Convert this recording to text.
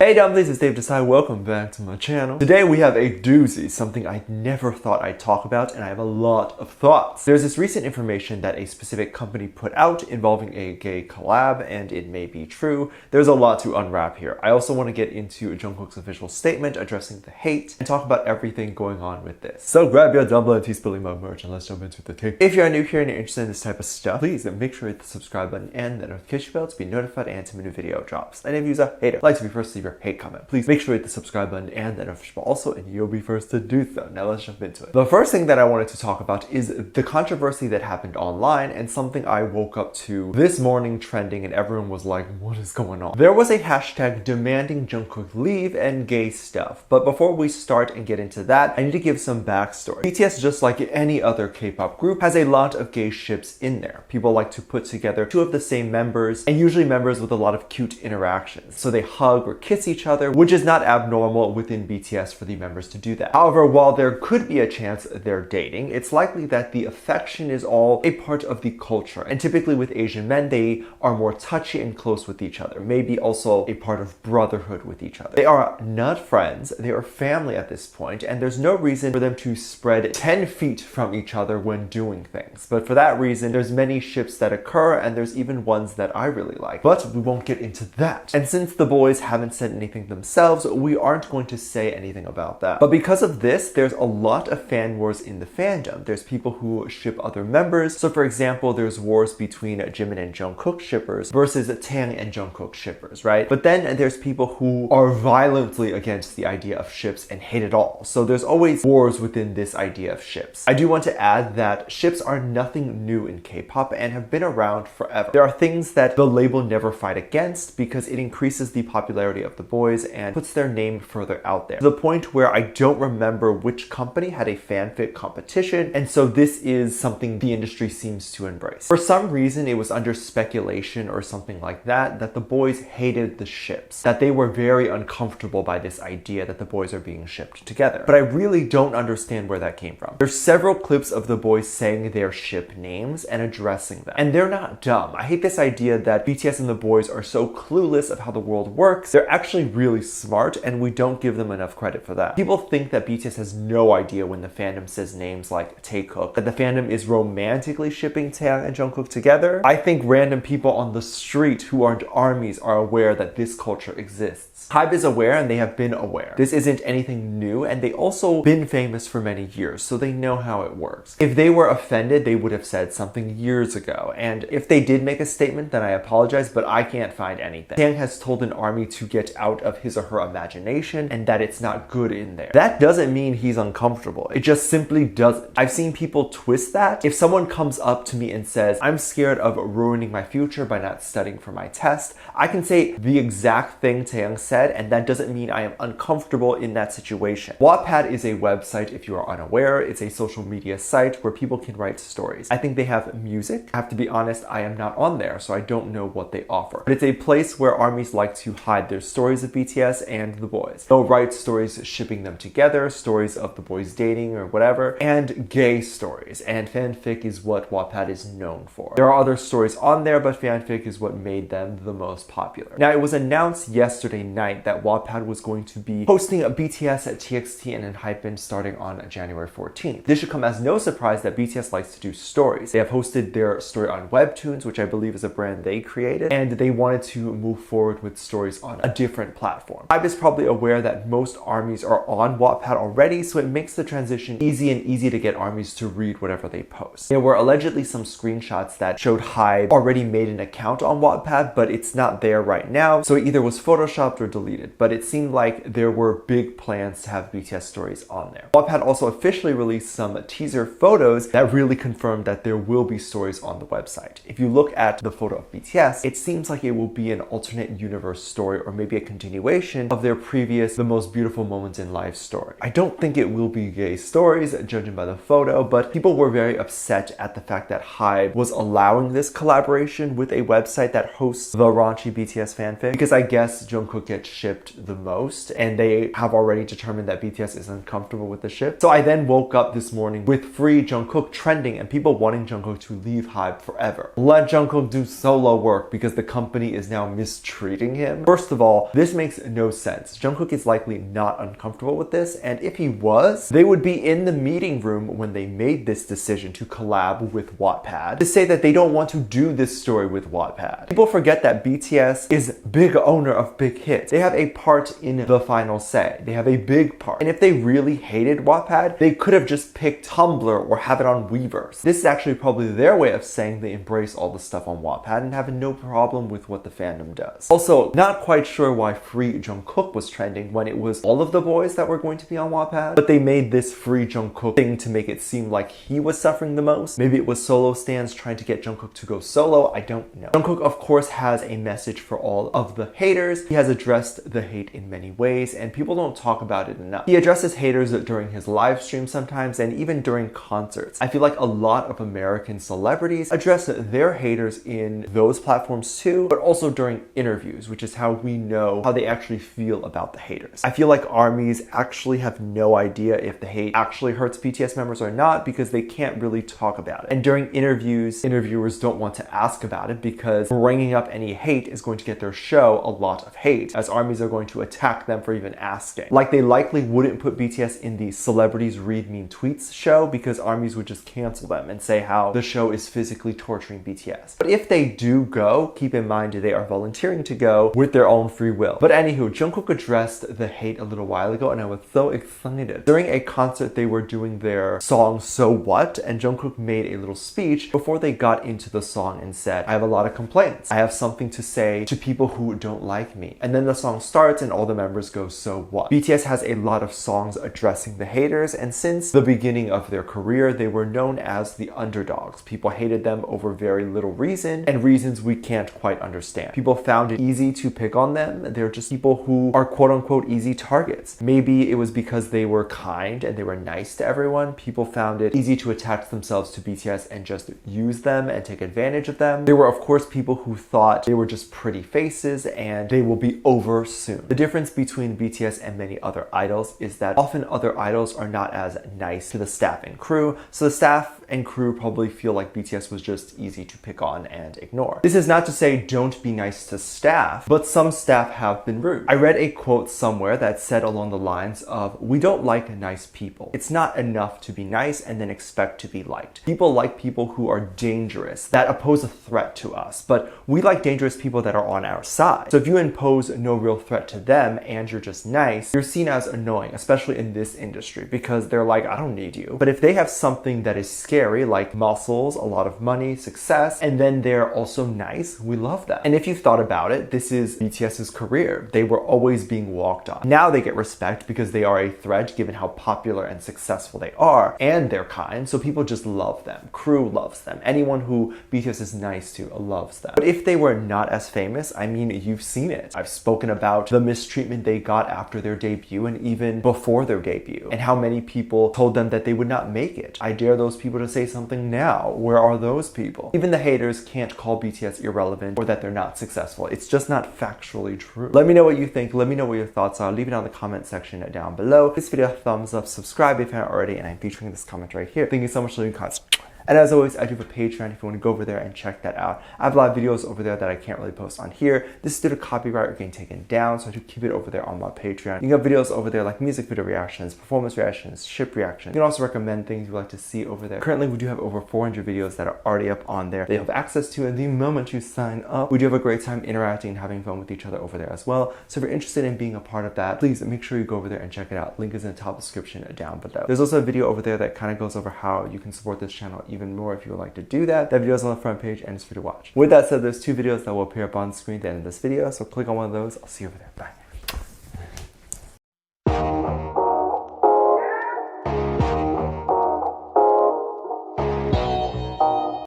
Hey dumplings, it's Dave Desai. Welcome back to my channel. Today we have a doozy, something I never thought I'd talk about, and I have a lot of thoughts. There's this recent information that a specific company put out involving a gay collab, and it may be true. There's a lot to unwrap here. I also want to get into Jungkook's official statement addressing the hate and talk about everything going on with this. So grab your dumpling and tea spilling mug merch and let's jump into the tea. If you're new here and you're interested in this type of stuff, please make sure to hit the subscribe button and the notification bell to be notified anytime a new video drops. And if you're a hater, like to be first to leave your hate comment, please make sure to hit the subscribe button and the notification bell also, and you'll be first to do so. Now let's jump into it. The first thing that I wanted to talk about is the controversy that happened online, and something I woke up to this morning trending and everyone was like, what is going on? There was a hashtag demanding Jungkook leave and gay stuff. But before we start and get into that, I need to give some backstory. BTS, just like any other K-pop group, has a lot of gay ships in there. People like to put together two of the same members, and usually members with a lot of cute interactions. So they hug or kiss each other, which is not abnormal within BTS for the members to do that. However, while there could be a chance they're dating, it's likely that the affection is all a part of the culture. And typically with Asian men, they are more touchy and close with each other, maybe also a part of brotherhood with each other. They are not friends, they are family at this point, and there's no reason for them to spread 10 feet from each other when doing things. But for that reason, there's many ships that occur, and there's even ones that I really like. But we won't get into that. And since the boys haven't said anything themselves, we aren't going to say anything about that. But because of this, there's a lot of fan wars in the fandom. There's people who ship other members. So for example, there's wars between Jimin and Jungkook shippers versus Taeyang and Jungkook shippers, right? But then there's people who are violently against the idea of ships and hate it all. So there's always wars within this idea of ships. I do want to add that ships are nothing new in K-pop and have been around forever. There are things that the label never fight against because it increases the popularity of the boys and puts their name further out there. To the point where I don't remember which company had a fanfic competition, and so this is something the industry seems to embrace. For some reason, it was under speculation or something like that the boys hated the ships, that they were very uncomfortable by this idea that the boys are being shipped together. But I really don't understand where that came from. There's several clips of the boys saying their ship names and addressing them, and they're not dumb. I hate this idea that BTS and the boys are so clueless of how the world works. They're actually really smart, and we don't give them enough credit for that. People think that BTS has no idea when the fandom says names like Taekook, that the fandom is romantically shipping Taeyang and Jungkook together. I think random people on the street who aren't armies are aware that this culture exists. HYBE is aware, and they have been aware. This isn't anything new, and they also been famous for many years, so they know how it works. If they were offended, they would have said something years ago, and if they did make a statement, then I apologize, but I can't find anything. Taeyang has told an army to get out of his or her imagination and that it's not good in there. That doesn't mean he's uncomfortable. It just simply doesn't. I've seen people twist that. If someone comes up to me and says, I'm scared of ruining my future by not studying for my test, I can say the exact thing Taeyang said, and that doesn't mean I am uncomfortable in that situation. Wattpad is a website, if you are unaware. It's a social media site where people can write stories. I think they have music. I have to be honest, I am not on there, so I don't know what they offer. But it's a place where armies like to hide their stories of BTS and the boys. They'll write stories shipping them together, stories of the boys dating or whatever, and gay stories. And fanfic is what Wattpad is known for. There are other stories on there, but fanfic is what made them the most popular. Now, it was announced yesterday night that Wattpad was going to be hosting a BTS at TXT and HYBE starting on January 14th. This should come as no surprise that BTS likes to do stories. They have hosted their story on Webtoons, which I believe is a brand they created, and they wanted to move forward with stories on a different platform. HYBE is probably aware that most armies are on Wattpad already, so it makes the transition easy to get armies to read whatever they post. There were allegedly some screenshots that showed HYBE already made an account on Wattpad, but it's not there right now, so it either was photoshopped or deleted. But it seemed like there were big plans to have BTS stories on there. Wattpad also officially released some teaser photos that really confirmed that there will be stories on the website. If you look at the photo of BTS, it seems like it will be an alternate universe story, or maybe a continuation of their previous The Most Beautiful Moments in Life story. I don't think it will be gay stories, judging by the photo, but people were very upset at the fact that HYBE was allowing this collaboration with a website that hosts the raunchy BTS fanfic, because I guess Jungkook gets shipped the most, and they have already determined that BTS is uncomfortable with the ship. So I then woke up this morning with Free Jungkook trending and people wanting Jungkook to leave HYBE forever. Let Jungkook do solo work because the company is now mistreating him. First of all, all, this makes no sense. Jungkook is likely not uncomfortable with this, and if he was, they would be in the meeting room when they made this decision to collab with Wattpad to say that they don't want to do this story with Wattpad. People forget that BTS is big owner of big hits. They have a part in the final say. They have a big part. And if they really hated Wattpad, they could have just picked Tumblr or have it on Weverse. This is actually probably their way of saying they embrace all the stuff on Wattpad and have no problem with what the fandom does. Also, not quite sure why Free Jungkook was trending when it was all of the boys that were going to be on Wattpad, but they made this Free Jungkook thing to make it seem like he was suffering the most. Maybe it was solo stans trying to get Jungkook to go solo, I don't know. Jungkook, of course, has a message for all of the haters. He has addressed the hate in many ways, and people don't talk about it enough. He addresses haters during his live stream sometimes, and even during concerts. I feel like a lot of American celebrities address their haters in those platforms too, but also during interviews, which is how we know how they actually feel about the haters. I feel like ARMYs actually have no idea if the hate actually hurts BTS members or not because they can't really talk about it. And during interviews, interviewers don't want to ask about it because bringing up any hate is going to get their show a lot of hate, as ARMYs are going to attack them for even asking. Like, they likely wouldn't put BTS in the Celebrities Read Mean Tweets show because ARMYs would just cancel them and say how the show is physically torturing BTS. But if they do go, keep in mind they are volunteering to go with their own free will. But anywho, Jungkook addressed the hate a little while ago and I was so excited. During a concert, they were doing their song So What, and Jungkook made a little speech before they got into the song and said, I have a lot of complaints. I have something to say to people who don't like me. And then the song starts and all the members go, so what? BTS has a lot of songs addressing the haters, and since the beginning of their career, they were known as the underdogs. People hated them over very little reason and reasons we can't quite understand. People found it easy to pick on them. They're just people who are quote unquote easy targets. Maybe it was because they were kind and they were nice to everyone. People found it easy to attach themselves to BTS and just use them and take advantage of them. There were of course people who thought they were just pretty faces and they will be over soon. The difference between BTS and many other idols is that often other idols are not as nice to the staff and crew, so the staff and crew probably feel like BTS was just easy to pick on and ignore. This is not to say don't be nice to staff, but some staff have been rude. I read a quote somewhere that said along the lines of, we don't like nice people. It's not enough to be nice and then expect to be liked. People like people who are dangerous, that pose a threat to us, but we like dangerous people that are on our side. So if you impose no real threat to them and you're just nice, you're seen as annoying, especially in this industry, because they're like, I don't need you. But if they have something that is scary, like muscles, a lot of money, success, and then they're also nice, we love that. And if you thought about it, this is BTS's career. They were always being walked on. Now they get respect because they are a threat given how popular and successful they are, and they're kind, so people just love them. Crew loves them. Anyone who BTS is nice to loves them. But if they were not as famous, I mean, you've seen it. I've spoken about the mistreatment they got after their debut and even before their debut, and how many people told them that they would not make it. I dare those people to say something now. Where are those people? Even the haters can't call BTS irrelevant or that they're not successful. It's just not factually true. Let me know what you think. Let me know what your thoughts are. Leave it on the comment section down below. This video, thumbs up, subscribe if you haven't already, and I'm featuring this comment right here. Thank you so much for leaving comments. And as always, I do have a Patreon if you want to go over there and check that out. I have a lot of videos over there that I can't really post on here. This is due to copyright or getting taken down, so I do keep it over there on my Patreon. You can have videos over there like music video reactions, performance reactions, ship reactions. You can also recommend things you'd like to see over there. Currently, we do have over 400 videos that are already up on there that you have access to, and the moment you sign up, we do have a great time interacting and having fun with each other over there as well. So if you're interested in being a part of that, please make sure you go over there and check it out. Link is in the top description down below. There's also a video over there that kind of goes over how you can support this channel even more if you would like to do that. That video is on the front page and it's free to watch. With that said, there's two videos that will appear up on screen at the end of this video, so click on one of those. I'll see you over there. Bye.